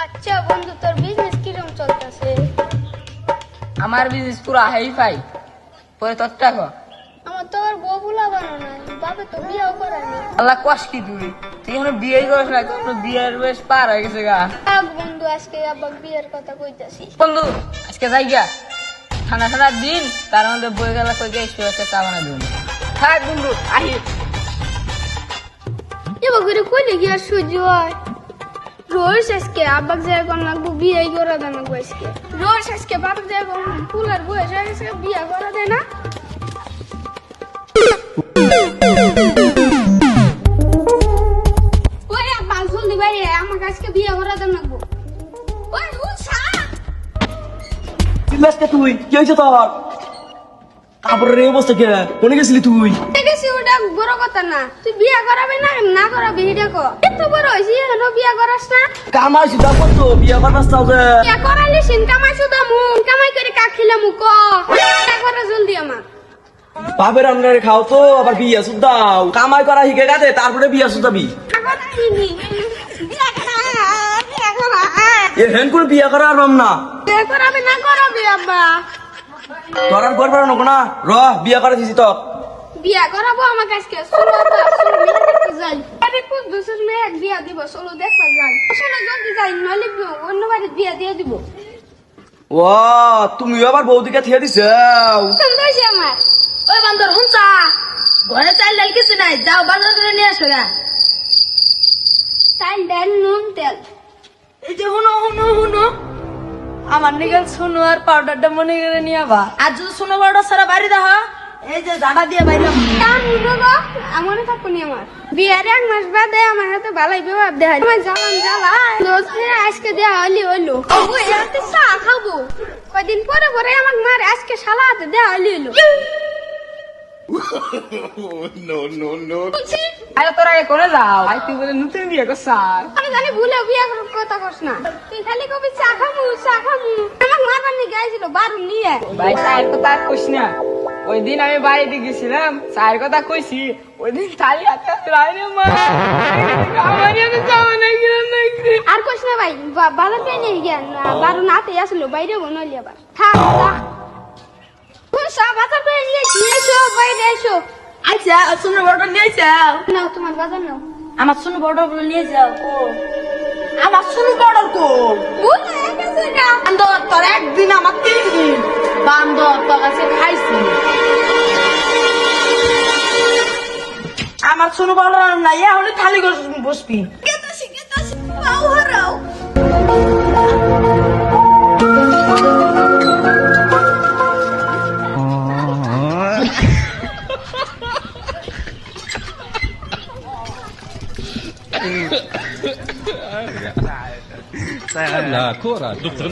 আচ্ছা বন্ধু, তোর বিজনেস কিরকম চলতেছে? আমার বিজনেস পুরো হাই ফাই। পরে তোরটা কর। আমার তো আর বউ বুলাবানো নাই, বাবা তো বিয়েও করেনি। আল্লাহ কষ্ট কি তুই তুই এখনো বিয়েই করিস না, তোর বিয়ের বয়স পার হয়ে গেছে গা। থাক বন্ধু, আজকে আবার বিয়ের কথা কইতাছি। বন্ধু আজকে যাই গা, ঠান্ডা ঠান্ডা দিন, তার মধ্যে বই গেলা কই গিয়ে শুয়ে চা বানা দিন। থাক বন্ধু আহি। এবার করে কইলে কি আর সহ্য হয়? রোজ আজকে আব্বাক যায় কোন লাগবো বিয়ে করা দেয় না আজকে। রোজ আজকে বাবা যায় কোন ফুলার বয়স হয়ে গেছে, বিয়ে করা দেয় না। ওই আব্বা জলদি বাইরে আয়, আমাকে আজকে বিয়ে করা দেয় না। ওই হুসা চিল্লাসকে তুই কি হয়েছে তোর? কাপড়ের এই অবস্থা কে? কোনে গেছিলি তুই? দেখেছি, ওটা বড় কথা না। তুই বিয়ে করাবে না না করাবি এটা কো। এত বড় হয়েছি এখনো বিয়ে করাস না? কামাই সুদা করতো বিয়ে করবার চাও যে? বিয়ে করালি সিন কামাই শুধু মুখ কামাই করে কাখিলে মুখ বিয়ে করা জলদি আমার। বাপের রান্নারে খাও তো আবার বিয়ে সুদ দাও। কামাই করা শিখে গেছে তারপরে বিয়ে সুদাবি। এ হেন করে বিয়ে করা আর পাম না। বিয়ে করাবে না করাবি আব্বা? তোর আর করবার নকো না, র বিয়ে করে দিছি তো। বিয়ে করাবো আমাকে আজকে। চলো তো, চলো মেয়ে দেখতে যাই। আরে খুব দুসুর মেয়ে বিয়ে দিব, চলো দেখতে যাই। চলো জলদি যাই, নইলে অন্য বাড়ির বিয়ে দিয়ে দিব। ও তুমি আবার বৌদিকে থিয়ে দিছ? পছন্দ হয়েছে আমার। ওই বান্দর হুনচা, ঘরে চাল ডাল কিছু নাই, যাও বাজার করে নিয়ে আসো গা। চাল ডাল নুন তেল। এই যে হুনো হুনো হুনো, আমার নিগাল শুনো আর পাউডারটা মনে করে নিয়ে আবা। আর যদি শুনো পাউডার সারা বাড়ি দেখা, এই যে জানা দিয়ে বাইরে। মনে থাকবো নি আমার বিয়ের 1 মাস বাদে আমার হাতে ভালাই ব্যবহার দেয়। আমার জ্বালান জ্বালা আজকে দেওয়া হলি হইলো। চা খাবো কয়দিন পরে পরে আমাকে মারে, আজকে শালা হাতে দেওয়া হলি হইলো। আরে তোরা এ করে যাও, ভাই তুই বলে নতুন বিয়ে করছাস। আমি জানি ভুলে বিয়ে করার কথা কস না। তুই খালি কবি চা খামু চা খামু। আমাকে মারবার নিয়ে গাইছিল বারুন নিয়ে। ভাই চায়ের কথা আর কইস না। ওই দিন আমি বাড়িতে গেছিলাম, চায়ের কথা কইছি, ওই দিন তালি হাতে রাইরে মা আমার এনে যাওয়া নাকি নাকি। আর কইস না ভাই, বাজার পেয়ে নিয়ে গেন বারুন হাতে আসলো, বাইরে বনলি আবার। থাক চা বাজার পেয়ে নিয়েছি, এসো বাইরে এসো। আচ্ছা শুনো বড়টা নিয়ে যাও। নাও তোমার বাজার নাও। আমার শুনো বড়টা বলে নিয়ে যাও। আমার শুনো বড়র কো ভুলে গেছে গা। বান্দর তোর একদিন আমার 3 দিন। বান্দর তোর কাছে খাইছি। আমার শুনো বড় না, এখন থালি করে বসবি। কেতাছি পাও হারাও। La ancora, dottor